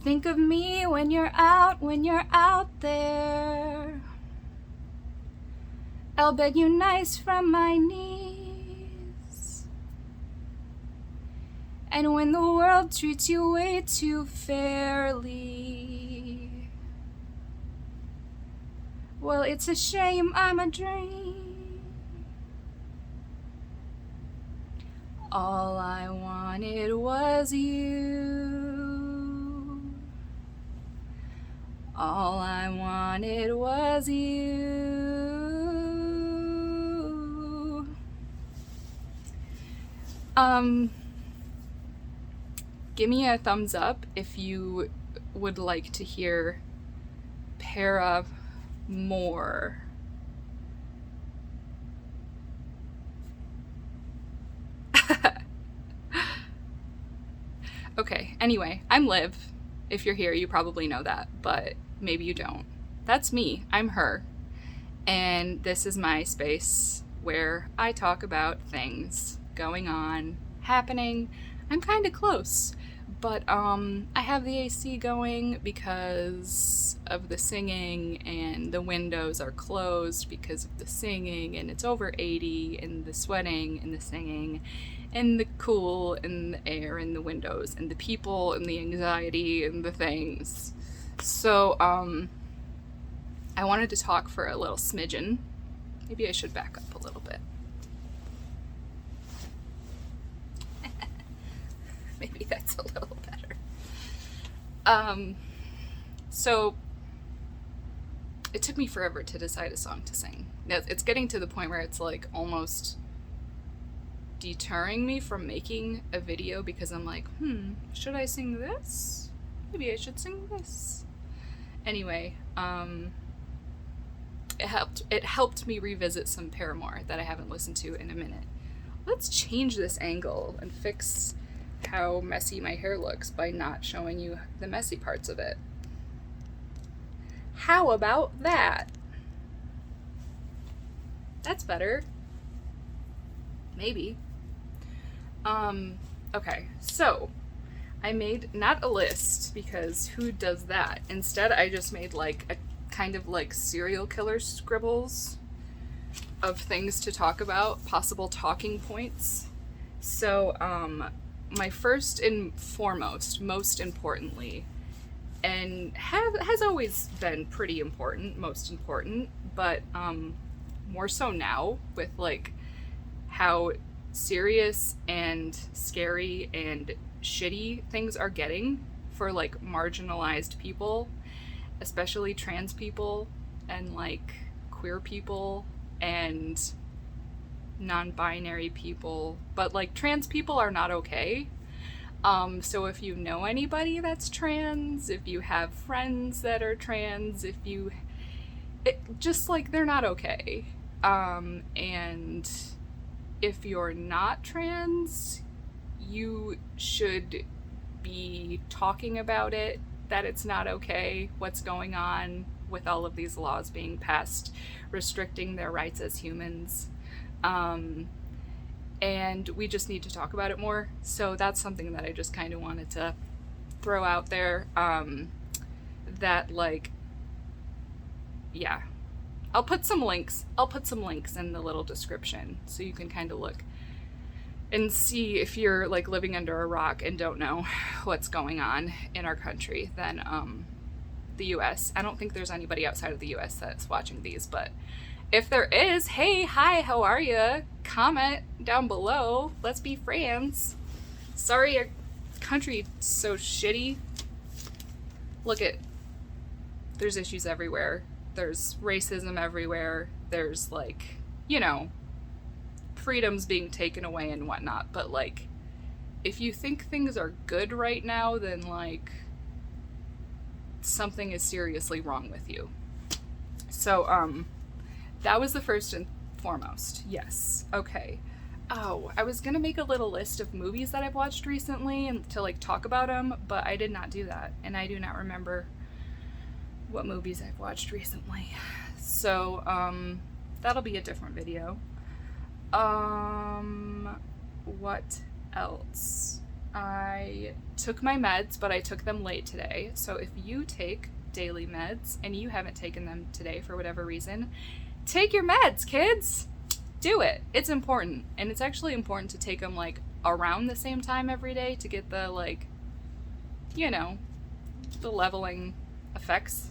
Think of me when you're out there. I'll beg you nice from my knees. And when the world treats you way too fairly, well, it's a shame I'm a dream. All I wanted was you. All I wanted was you. Give me a thumbs up if you would like to hear Para more. Okay, anyway, I'm Liv. If you're here, you probably know that, but maybe you don't. That's me. I'm her. And this is my space where I talk about things going on, happening. I'm kind of close, but I have the AC going because of the singing, and the windows are closed because of the singing, and it's over 80, and the sweating, and the singing, and the cool, and the air, and the windows, and the people, and the anxiety, and the things. So, I wanted to talk for a little smidgen. Maybe I should back up a little bit. Maybe that's a little better. So it took me forever to decide a song to sing. Now, it's getting to the point where it's like almost deterring me from making a video because I'm like, should I sing this? Maybe I should sing this. Anyway, it helped me revisit some Paramore that I haven't listened to in a minute. Let's change this angle and fix how messy my hair looks by not showing you the messy parts of it. How about that? That's better. Maybe. Okay, so I made not a list because who does that? Instead, I just made like a kind of like serial killer scribbles of things to talk about, possible talking points. So, my first and foremost, most importantly, and has always been pretty important, most important, but more so now with like how serious and scary and shitty things are getting for like marginalized people, especially trans people and like queer people and non-binary people, but like trans people are not okay. So if you know anybody that's trans, if you have friends that are trans, just like they're not okay. And if you're not trans, you should be talking about it, that it's not okay, what's going on with all of these laws being passed, restricting their rights as humans. And we just need to talk about it more. So that's something that I just kind of wanted to throw out there. That like, yeah, I'll put some links in the little description so you can kind of look and see if you're like living under a rock and don't know what's going on in our country. Then the US, I don't think there's anybody outside of the US that's watching these, but if there is, hey, hi, how are you? Comment down below. Let's be friends. Sorry our country's so shitty. Look at, there's issues everywhere. There's racism everywhere. There's like, you know, freedoms being taken away and whatnot. But like, if you think things are good right now, then like something is seriously wrong with you. So, that was the first and foremost. Yes. Okay. Oh, I was gonna make a little list of movies that I've watched recently and to like talk about them, but I did not do that, and I do not remember what movies I've watched recently. So, that'll be a different video. What else? I took my meds, but I took them late today. So if you take daily meds and you haven't taken them today for whatever reason, take your meds, kids. Do it. It's important. And it's actually important to take them like around the same time every day to get the like, you know, the leveling effects.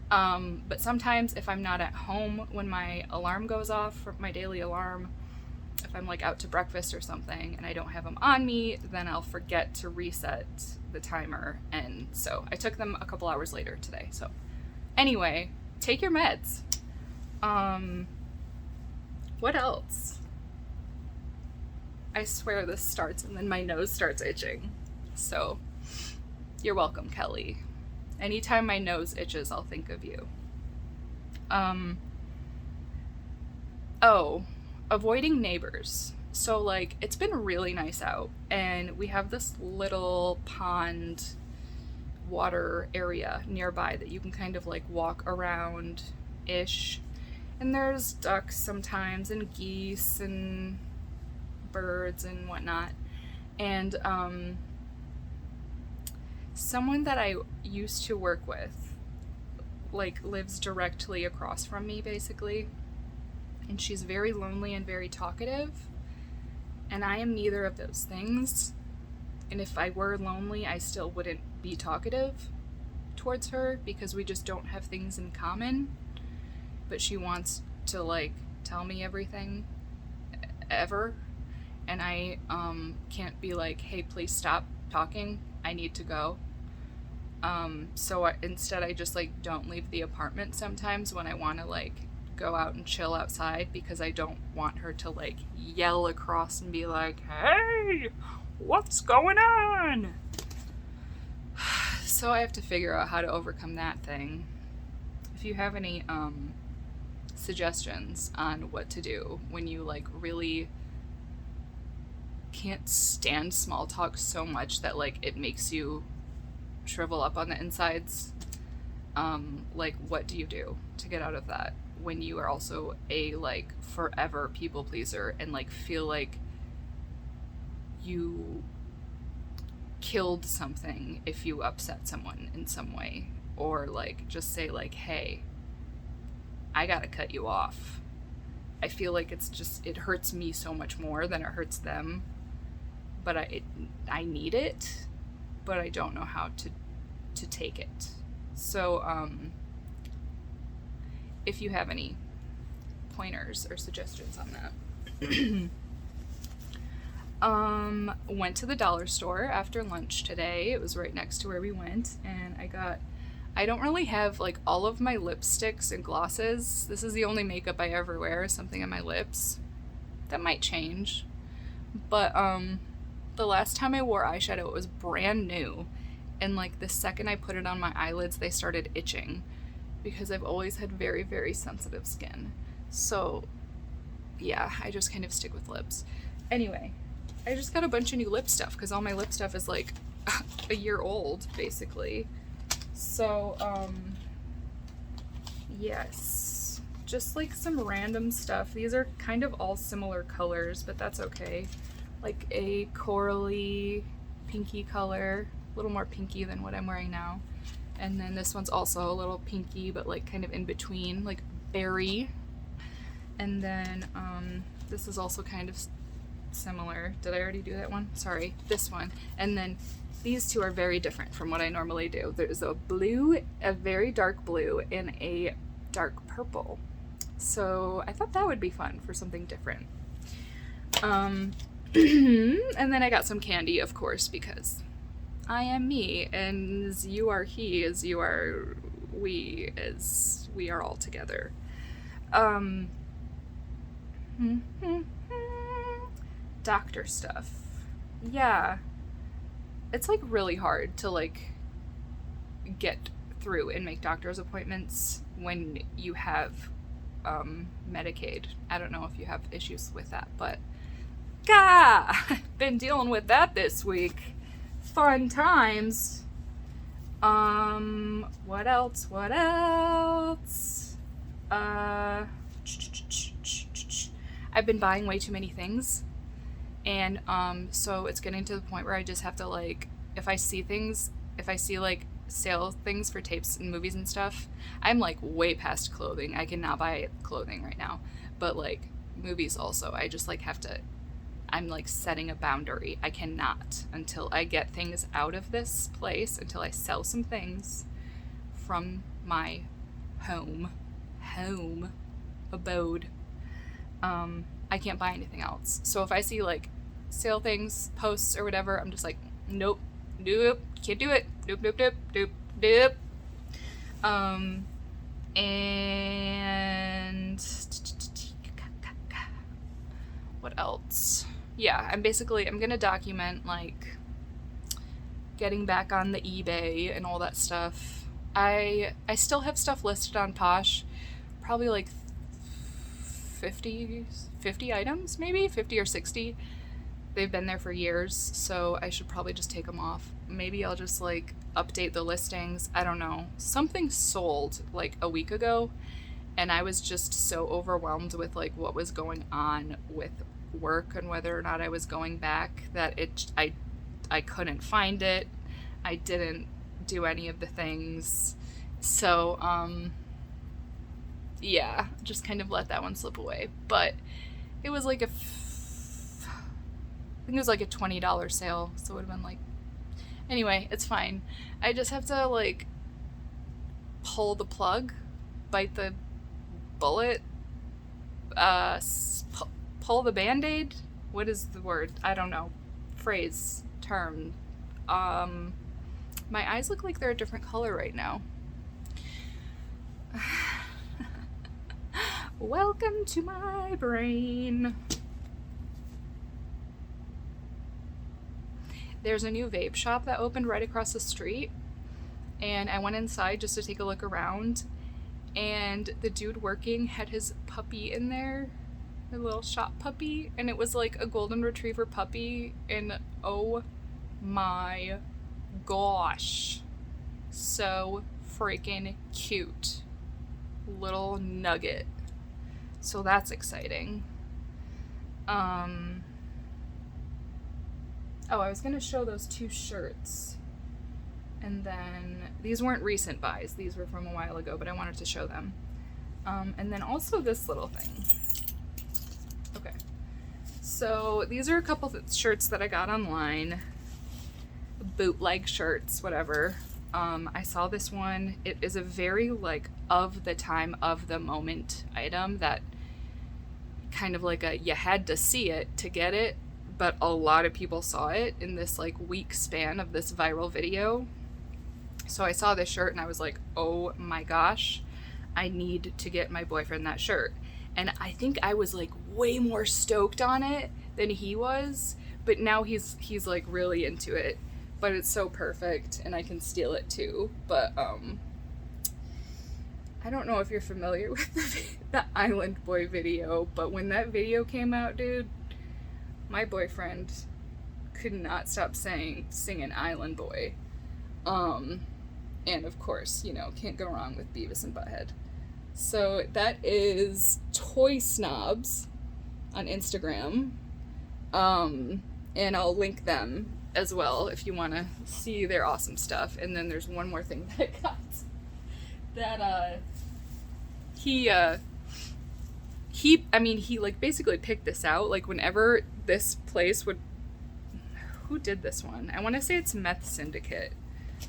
But sometimes if I'm not at home when my alarm goes off, for my daily alarm, if I'm like out to breakfast or something and I don't have them on me, then I'll forget to reset the timer. And so I took them a couple hours later today. So anyway, take your meds. What else? I swear this starts and then my nose starts itching. So you're welcome, Kelly. Anytime my nose itches, I'll think of you. Avoiding neighbors. So like it's been really nice out and we have this little pond water area nearby that you can kind of like walk around ish, and there's ducks sometimes and geese and birds and whatnot. And someone that I used to work with like lives directly across from me basically, and she's very lonely and very talkative, and I am neither of those things. And if I were lonely, I still wouldn't be talkative towards her because we just don't have things in common. But she wants to like tell me everything ever, and I can't be like, hey, please stop talking, I need to go. So instead I just like don't leave the apartment sometimes when I want to like go out and chill outside, because I don't want her to like yell across and be like, hey, what's going on? So I have to figure out how to overcome that thing. If you have any suggestions on what to do when you like really can't stand small talk so much that like it makes you shrivel up on the insides, like what do you do to get out of that when you are also a like forever people pleaser and like feel like you killed something if you upset someone in some way, or like just say like, hey, I gotta cut you off. I feel like it hurts me so much more than it hurts them, but I need it, but I don't know how to take it. So if you have any pointers or suggestions on that. Went to the dollar store after lunch today. It was right next to where we went, and I don't really have like all of my lipsticks and glosses. This is the only makeup I ever wear, something on my lips. That might change. But the last time I wore eyeshadow, it was brand new, and like the second I put it on my eyelids, they started itching because I've always had very, very sensitive skin. So yeah, I just kind of stick with lips. Anyway, I just got a bunch of new lip stuff because all my lip stuff is like a year old basically. So yes, just like some random stuff. These are kind of all similar colors, but that's okay. Like a corally pinky color, a little more pinky than what I'm wearing now. And then this one's also a little pinky, but like kind of in between, like berry. And then this is also kind of similar. Did I already do that one? Sorry, this one. And then these two are very different from what I normally do. There's a blue, a very dark blue, and a dark purple. So I thought that would be fun for something different. And then I got some candy, of course, because I am me, and as you are he, as you are we, as we are all together. Doctor stuff. Yeah. It's like really hard to like get through and make doctor's appointments when you have Medicaid. I don't know if you have issues with that, but been dealing with that this week. Fun times. What else? I've been buying way too many things, And so it's getting to the point where I just have to like, if I see like sale things for tapes and movies and stuff, I'm like way past clothing. I cannot buy clothing right now. But like movies also, I just like have to, I'm like setting a boundary. I cannot until I get things out of this place, until I sell some things from my home abode. I can't buy anything else. So if I see like sale things, posts or whatever, I'm just like, nope, can't do it. Nope. And what else? Yeah, I'm gonna document like getting back on the eBay and all that stuff. I still have stuff listed on Posh, probably like 50 items, maybe 50 or 60. They've been there for years, so I should probably just take them off. Maybe I'll just like update the listings. I don't know. Something sold like a week ago, and I was just so overwhelmed with like what was going on with work and whether or not I was going back that I couldn't find it. I didn't do any of the things. So yeah, just kind of let that one slip away. But it was like I think it was like a $20 sale, so it would have been like, anyway, it's fine. I just have to like pull the plug, bite the bullet, pull the band-aid. What is the word? I don't know. Phrase, term. My eyes look like they're a different color right now. Welcome to my brain. There's a new vape shop that opened right across the street, and I went inside just to take a look around, and the dude working had his puppy in there, a little shop puppy, and it was like a golden retriever puppy, and oh my gosh, so freaking cute. Little nugget. So that's exciting. Oh, I was going to show those two shirts. And then, these weren't recent buys. These were from a while ago, but I wanted to show them. And then also this little thing. Okay. So, these are a couple of shirts that I got online. Bootleg shirts, whatever. I saw this one. It is a very, like, of the time, of the moment item that kind of like a, you had to see it to get it, but a lot of people saw it in this, like, week span of this viral video. So I saw this shirt and I was like, oh my gosh, I need to get my boyfriend that shirt. And I think I was, like, way more stoked on it than he was, but now he's like, really into it. But it's so perfect, and I can steal it too. But, I don't know if you're familiar with the Island Boy video, but when that video came out, dude, my boyfriend could not stop singing Island Boy. And of course, you know, can't go wrong with Beavis and Butthead. So that is Toy Snobs on Instagram. And I'll link them as well if you want to see their awesome stuff. And then there's one more thing that I got that he like basically picked this out, like whenever this place would, who did this one? I want to say it's Meth Syndicate,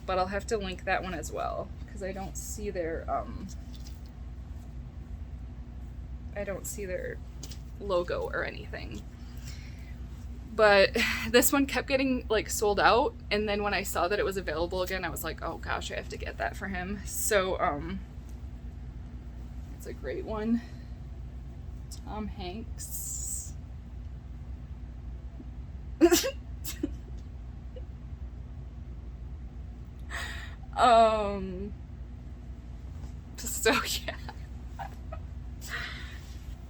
but I'll have to link that one as well because I don't see their logo or anything. But this one kept getting, like, sold out, and then when I saw that it was available again, I was like, oh gosh, I have to get that for him. So, it's a great one. Tom Hanks. So, yeah.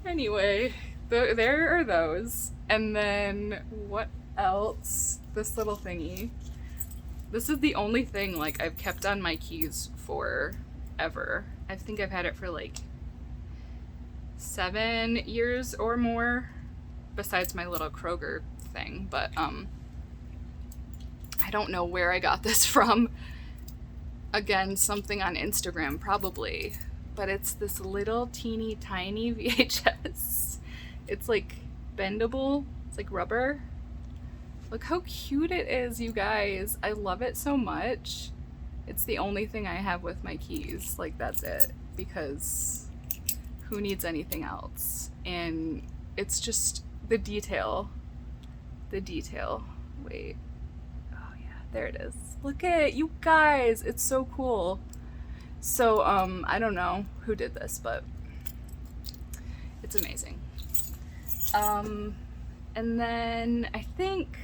Anyway, there are those. And then, what else? This little thingy. This is the only thing, like, I've kept on my keys forever. I think I've had it for, like, 7 years or more. Besides my little Kroger thing, but I don't know where I got this from. Again, something on Instagram probably, but it's this little teeny tiny VHS. It's like bendable, it's like rubber. Look how cute it is, you guys. I love it so much. It's the only thing I have with my keys. Like, that's it, because who needs anything else? And it's just the detail. Wait. Oh yeah, there it is. Look at it, you guys. It's so cool. So, I don't know who did this, but it's amazing. And then I think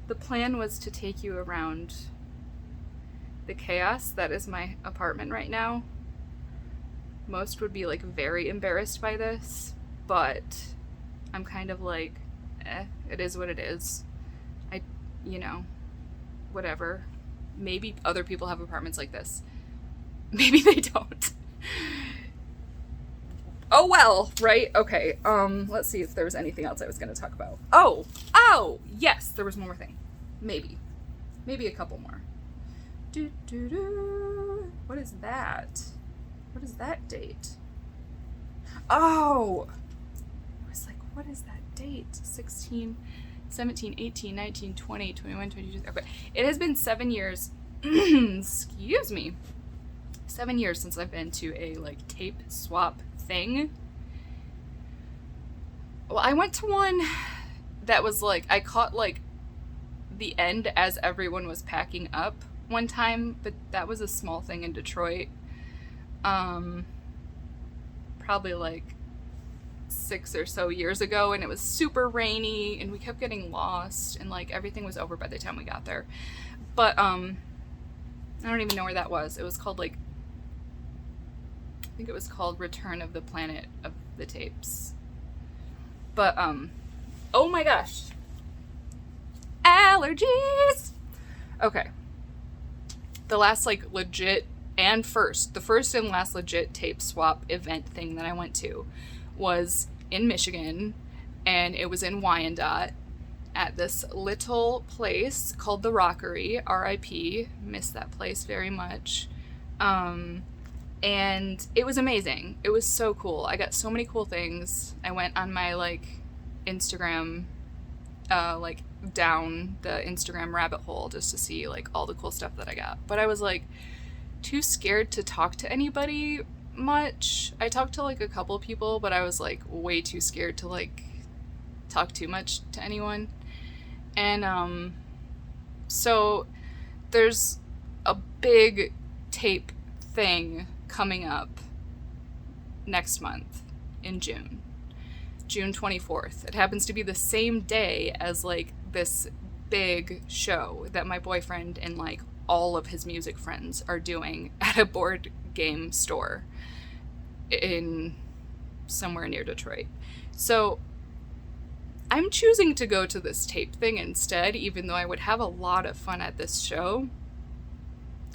the plan was to take you around the chaos that is my apartment right now. Most would be like very embarrassed by this, but I'm kind of like, it is what it is. Whatever. Maybe other people have apartments like this. Maybe they don't. Oh well, right? Okay, let's see if there was anything else I was gonna talk about. Oh, yes, there was one more thing. Maybe a couple more. What is that? What is that date? Oh! I was like, what is that date? 16, 17, 18, 19, 20, 21, 22. Okay. It has been 7 years. Excuse me. 7 years since I've been to a like tape swap thing. Well, I went to one that was like, I caught like the end as everyone was packing up one time, but that was a small thing in Detroit. Probably like 6 or so years ago, and it was super rainy and we kept getting lost and like everything was over by the time we got there. But I don't even know where that was. It was called like, I think it was called Return of the Planet of the Tapes. But oh my gosh, allergies. Okay, the last like legit and the first and last legit tape swap event thing that I went to was in Michigan, and it was in Wyandotte at this little place called the Rockery, R.I.P. Miss that place very much. And it was amazing. It was so cool. I got so many cool things. I went on my like Instagram, like down the Instagram rabbit hole just to see like all the cool stuff that I got. But I was like too scared to talk to anybody much. I talked to like a couple people, but I was like way too scared to like talk too much to anyone. And so there's a big tape thing coming up next month in June 24th. It happens to be the same day as like this big show that my boyfriend and like all of his music friends are doing at a board game store in somewhere near Detroit. So I'm choosing to go to this tape thing instead, even though I would have a lot of fun at this show,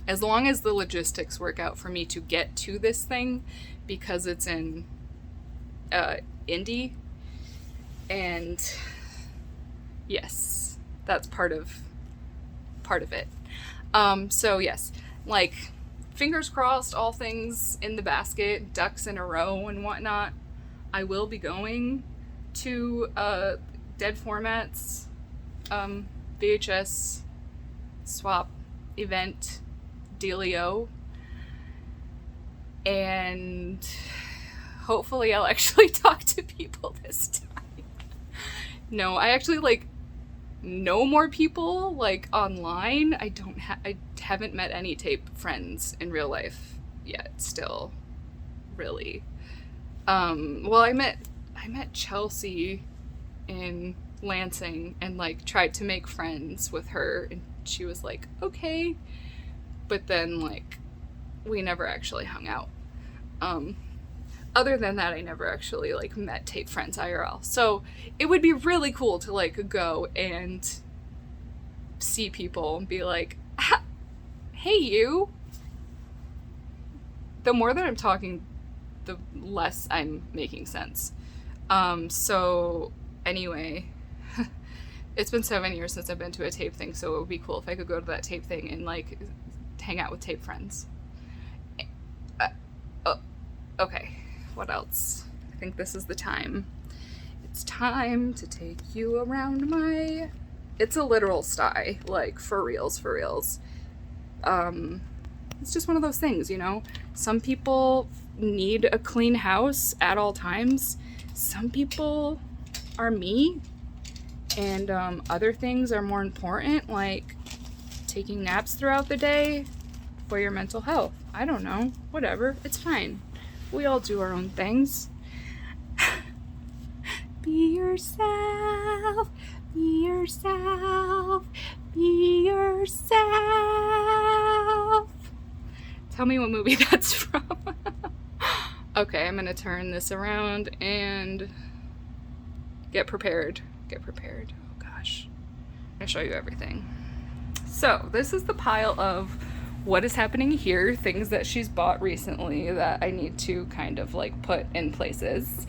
as long as the logistics work out for me to get to this thing, because it's in Indy. And yes, that's part of it. So yes, like, fingers crossed, all things in the basket, ducks in a row and whatnot. I will be going to Dead Formats VHS swap event dealio, and hopefully I'll actually talk to people this time. No, I actually like know more people like online. I haven't met any tape friends in real life yet still, really. Well, I met Chelsea in Lansing and like tried to make friends with her, and she was like, okay, but then like we never actually hung out. Other than that, I never actually like met tape friends IRL. So it would be really cool to like go and see people and be like, hey, you. The more that I'm talking, the less I'm making sense. So anyway, It's been 7 years since I've been to a tape thing, so it would be cool if I could go to that tape thing and like hang out with tape friends. Okay, what else? I think this is the time. It's time to take you around my... It's a literal sty, like for reals, for reals. It's just one of those things, you know? Some people need a clean house at all times. Some people are me, and other things are more important, like taking naps throughout the day for your mental health. I don't know, whatever, it's fine. We all do our own things. Be yourself, be yourself, be yourself. Tell me what movie that's from. Okay, I'm gonna turn this around and get prepared. Get prepared. Oh gosh. I'm gonna show you everything. So this is the pile of what is happening here, things that she's bought recently that I need to kind of like put in places.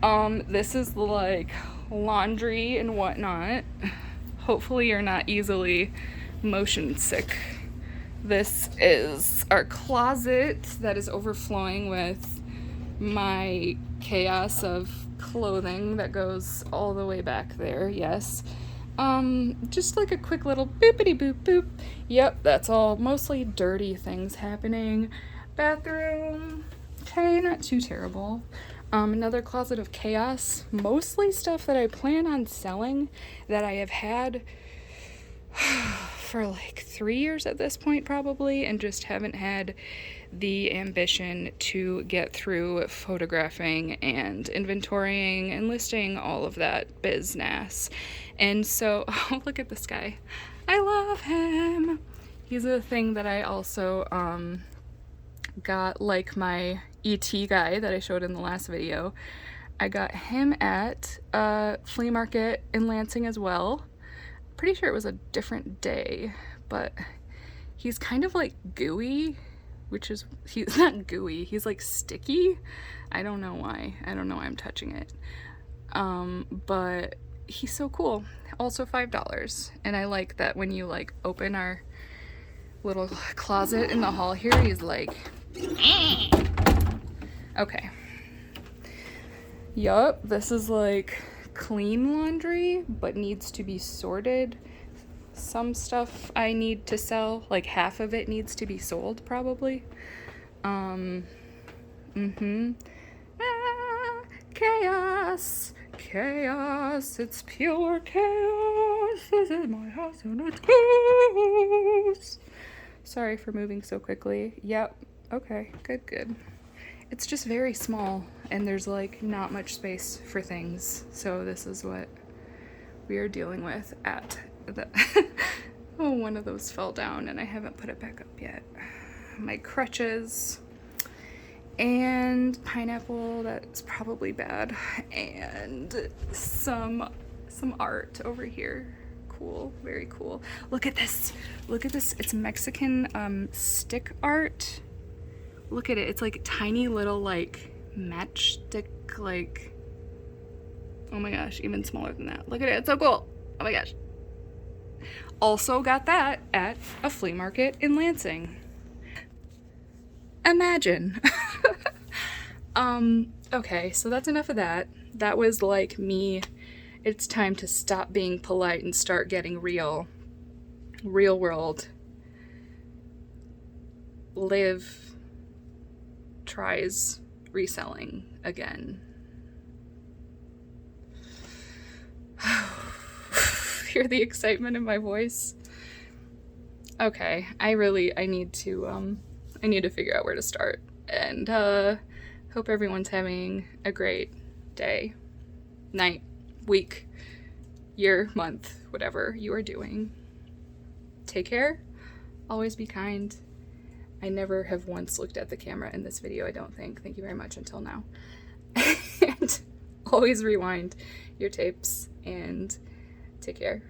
This is like laundry and whatnot. Hopefully you're not easily motion sick. This is our closet that is overflowing with my chaos of clothing that goes all the way back there, yes. Just like a quick little boopity boop boop. Yep, that's all mostly dirty things happening. Bathroom, okay, not too terrible. Another closet of chaos, mostly stuff that I plan on selling that I have had for like 3 years at this point probably, and just haven't had the ambition to get through photographing and inventorying and listing all of that business. And so, oh, look at this guy. I love him. He's a thing that I also got, like my ET guy that I showed in the last video. I got him at a flea market in Lansing as well. Pretty sure it was a different day, but he's kind of like gooey, which is, he's not gooey, he's like sticky. I don't know why. I don't know why I'm touching it. But he's so cool. Also $5. And I like that when you like open our little closet in the hall here, he's like, okay. Yup, this is like clean laundry, but needs to be sorted. Some stuff I need to sell, like half of it needs to be sold probably. Chaos, chaos, it's pure chaos. This is my house and it's chaos. Sorry for moving so quickly. Yep, okay, good. It's just very small and there's like not much space for things. So this is what we are dealing with at the oh, one of those fell down and I haven't put it back up yet. My crutches and pineapple, that's probably bad, and some art over here. Cool, very cool. Look at this. Look at this. It's Mexican stick art. Look at it. It's like tiny little like matchstick, like, oh my gosh, even smaller than that. Look at it. It's so cool. Oh my gosh. Also got that at a flea market in Lansing. Imagine. Okay, so that's enough of that. That was like me. It's time to stop being polite and start getting real. Real world. Liv tries reselling again. Hear the excitement in my voice? Okay, I need to figure out where to start, and hope everyone's having a great day, night, week, year, month, whatever you are doing. Take care. Always be kind. I never have once looked at the camera in this video, I don't think. Thank you very much until now. And always rewind your tapes and take care.